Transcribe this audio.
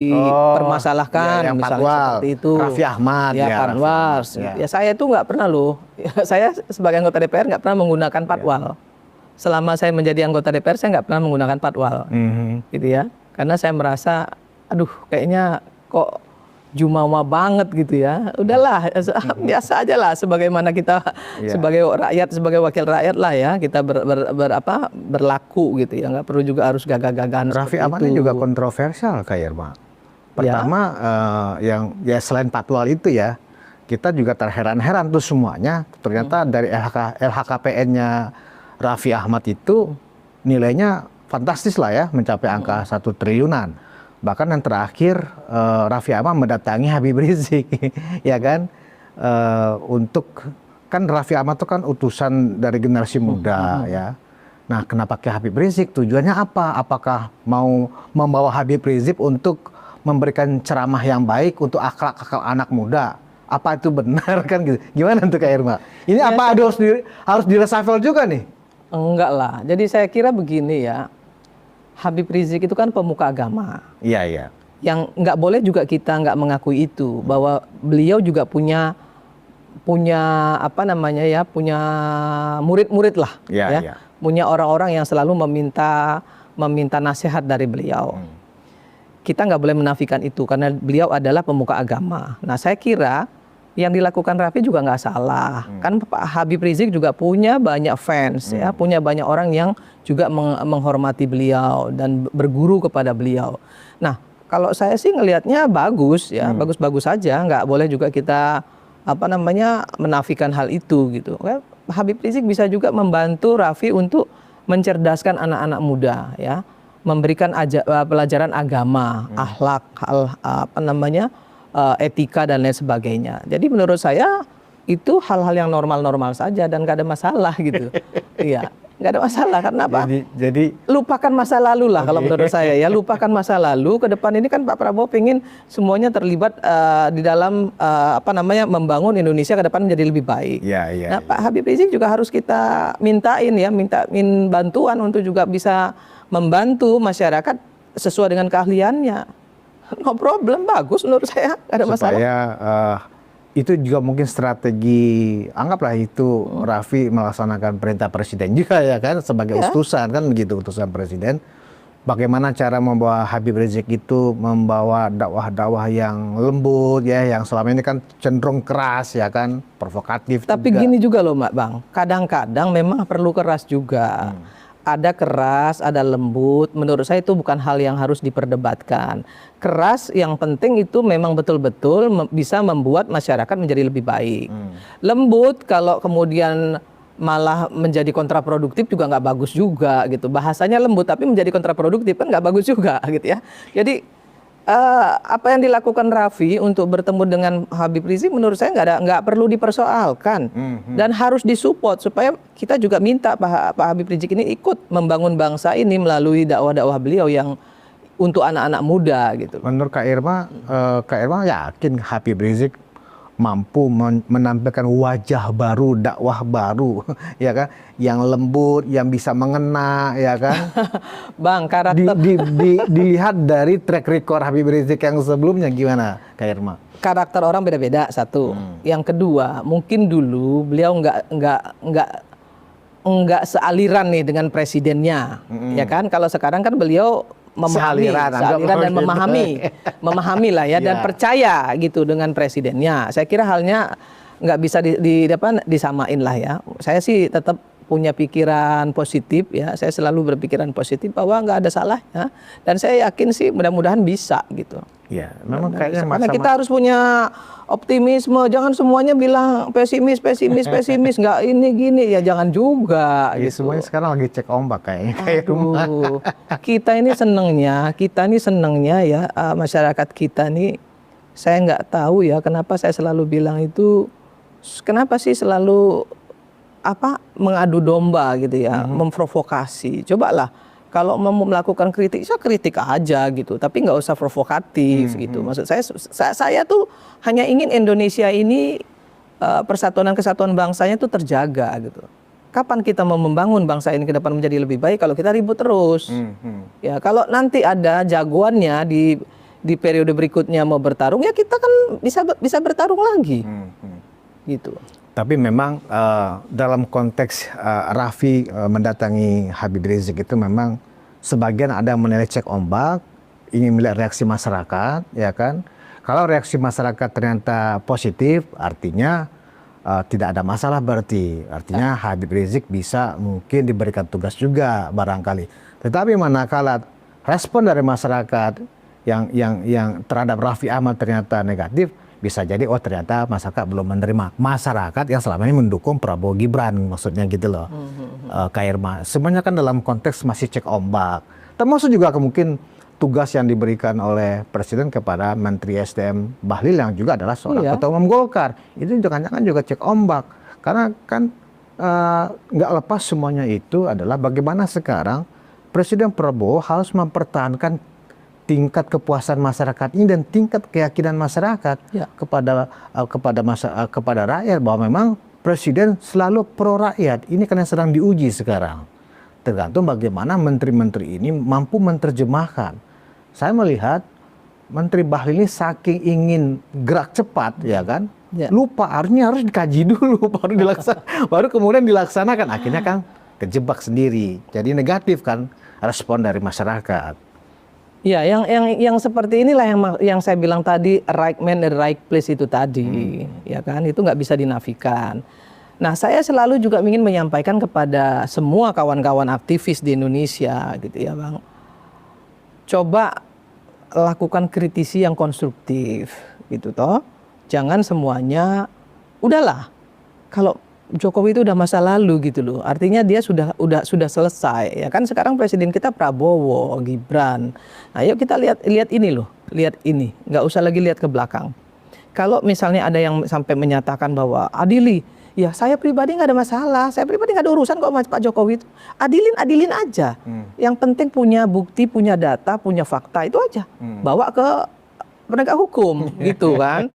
dipermasalahkan, yang misalnya Patwal, seperti itu. Raffi Ahmad, ya Panwas. Ya saya itu nggak pernah loh. Saya sebagai anggota DPR nggak pernah menggunakan patwal. Selama saya menjadi anggota DPR saya nggak pernah menggunakan patwal, gitu ya. Karena saya merasa, aduh kayaknya kok jumawa banget gitu ya. Udahlah, biasa aja lah sebagaimana kita sebagai rakyat, sebagai wakil rakyat lah ya, kita berlaku gitu ya. Nggak perlu juga harus gagah-gagahan Raffi seperti Ahmad itu. ini juga kontroversial kayak Irma. Pertama yang ya selain patwal itu ya, kita juga terheran-heran tuh semuanya. Ternyata dari LHKPN-nya Raffi Ahmad itu nilainya fantastis lah ya, mencapai angka 1 triliunan. Bahkan yang terakhir Raffi Ahmad mendatangi Habib Rizik, ya kan, untuk kan Raffi Ahmad itu kan utusan dari generasi muda ya. Nah, kenapa ke Habib Rizik? Tujuannya apa? Apakah mau membawa Habib Rizik untuk memberikan ceramah yang baik untuk akhlak anak muda? Apa itu benar kan gitu? Gimana tuh Kak Irma? Ini ya, apa harus diresafel juga nih? Enggak lah. Jadi saya kira begini ya. Habib Rizik itu kan pemuka agama. Iya, iya. Yang nggak boleh juga kita nggak mengakui itu, bahwa beliau juga punya apa namanya ya, punya murid-murid lah, ya. Punya orang-orang yang selalu meminta nasihat dari beliau. Kita nggak boleh menafikan itu karena beliau adalah pemuka agama. Nah, saya kira yang dilakukan Raffi juga nggak salah. Kan Pak Habib Rizik juga punya banyak fans, ya, punya banyak orang yang juga menghormati beliau dan berguru kepada beliau. Nah, kalau saya sih ngelihatnya bagus ya, bagus-bagus saja. Nggak boleh juga kita menafikan hal itu gitu. Habib Rizik bisa juga membantu Raffi untuk mencerdaskan anak-anak muda, ya, memberikan pelajaran agama, akhlak, etika dan lain sebagainya. Jadi menurut saya itu hal-hal yang normal-normal saja dan nggak ada masalah gitu. Iya, nggak ada masalah karena apa? Jadi lupakan masa lalu lah kalau menurut saya ya. Lupakan masa lalu. Ke depan ini kan Pak Prabowo pengen semuanya terlibat di dalam membangun Indonesia ke depan menjadi lebih baik. Nah, Pak Habib Rizik juga harus kita mintain bantuan untuk juga bisa membantu masyarakat sesuai dengan keahliannya. No problem, bagus menurut saya, nggak ada masalah. Supaya itu juga mungkin strategi, anggaplah itu Raffi melaksanakan perintah presiden juga ya kan, sebagai utusan kan begitu, utusan presiden. Bagaimana cara membawa Habib Rizik itu membawa dakwah-dakwah yang lembut ya, yang selama ini kan cenderung keras ya kan, provokatif. Tapi juga gini juga loh Bang, kadang-kadang memang perlu keras juga. Ada keras, ada lembut. Menurut saya itu bukan hal yang harus diperdebatkan. Keras yang penting itu memang betul-betul bisa membuat masyarakat menjadi lebih baik. Lembut kalau kemudian malah menjadi kontraproduktif juga nggak bagus juga gitu. Bahasanya lembut tapi menjadi kontraproduktif kan nggak bagus juga gitu ya. Jadi apa yang dilakukan Raffi untuk bertemu dengan Habib Rizik menurut saya nggak perlu dipersoalkan dan harus disupport supaya kita juga minta Pak Habib Rizik ini ikut membangun bangsa ini melalui dakwah-dakwah beliau yang untuk anak-anak muda gitu. Menurut Kak Irma yakin Habib Rizik mampu menampilkan wajah baru, dakwah baru, ya kan, yang lembut, yang bisa mengena, ya kan, Bang, karakter dilihat dari track record Habib Rizik yang sebelumnya gimana, Kak Irma? Karakter orang beda-beda satu, yang kedua mungkin dulu beliau nggak sealiran nih dengan presidennya, ya kan, kalau sekarang kan beliau sealiran dan memahami lah ya, dan percaya gitu dengan presidennya. Saya kira halnya nggak bisa disamain lah ya. Saya sih tetap punya pikiran positif ya. Saya selalu berpikiran positif bahwa nggak ada salahnya, dan saya yakin sih mudah-mudahan bisa gitu. Ya, memang kayaknya karena kita harus punya optimisme, jangan semuanya bilang pesimis, nggak ini gini ya, jangan juga. Ya, gitu. semuanya sekarang lagi cek ombak kayaknya. Kita ini senengnya ya, masyarakat kita nih, saya nggak tahu ya kenapa saya selalu bilang itu, kenapa sih selalu mengadu domba gitu ya, memprovokasi. Cobalah kalau mau melakukan kritik, kritik aja gitu, tapi nggak usah provokatif gitu. Maksud saya tuh hanya ingin Indonesia ini persatuan dan kesatuan bangsanya tuh terjaga gitu. Kapan kita mau membangun bangsa ini ke depan menjadi lebih baik kalau kita ribut terus? Ya, kalau nanti ada jagoannya di periode berikutnya mau bertarung, ya kita kan bisa bertarung lagi, gitu. Tapi memang dalam konteks Raffi mendatangi Habib Rizik itu memang sebagian ada menilai cek ombak, ingin melihat reaksi masyarakat, ya kan? Kalau reaksi masyarakat ternyata positif, artinya tidak ada masalah berarti. Artinya Habib Rizik bisa mungkin diberikan tugas juga barangkali. Tetapi manakala respon dari masyarakat yang terhadap Raffi Ahmad ternyata negatif, bisa jadi ternyata masyarakat belum menerima. Masyarakat yang selama ini mendukung Prabowo Gibran, maksudnya gitu loh. Kak Irma, semuanya kan dalam konteks masih cek ombak. Termasuk juga mungkin tugas yang diberikan oleh Presiden kepada Menteri SDM Bahlil yang juga adalah seorang ketua umum Golkar. Itu jangan-jangan juga cek ombak. Karena kan nggak lepas semuanya itu adalah bagaimana sekarang Presiden Prabowo harus mempertahankan tingkat kepuasan masyarakat ini dan tingkat keyakinan masyarakat kepada rakyat bahwa memang Presiden selalu pro rakyat. Ini kan yang sedang diuji sekarang. Tergantung bagaimana menteri-menteri ini mampu menerjemahkan. Saya melihat Menteri Bahlil ini saking ingin gerak cepat, ya kan, lupa harus dikaji dulu baru kemudian dilaksanakan. Akhirnya kan kejebak sendiri. Jadi negatif kan respon dari masyarakat. Ya, yang seperti inilah yang saya bilang tadi, right man in the right place itu tadi, ya kan, itu nggak bisa dinafikan. Nah, saya selalu juga ingin menyampaikan kepada semua kawan-kawan aktivis di Indonesia, gitu ya, Bang. Coba lakukan kritisi yang konstruktif, gitu toh. Jangan semuanya, udahlah, kalau Jokowi itu udah masa lalu gitu loh. Artinya dia sudah selesai. Ya kan sekarang presiden kita Prabowo, Gibran. Nah, yuk kita lihat ini loh, lihat ini. Nggak usah lagi lihat ke belakang. Kalau misalnya ada yang sampai menyatakan bahwa adili, ya saya pribadi nggak ada masalah. Saya pribadi nggak ada urusan kok sama Pak Jokowi itu. Adilin aja. Yang penting punya bukti, punya data, punya fakta itu aja. Bawa ke penegak hukum gitu kan.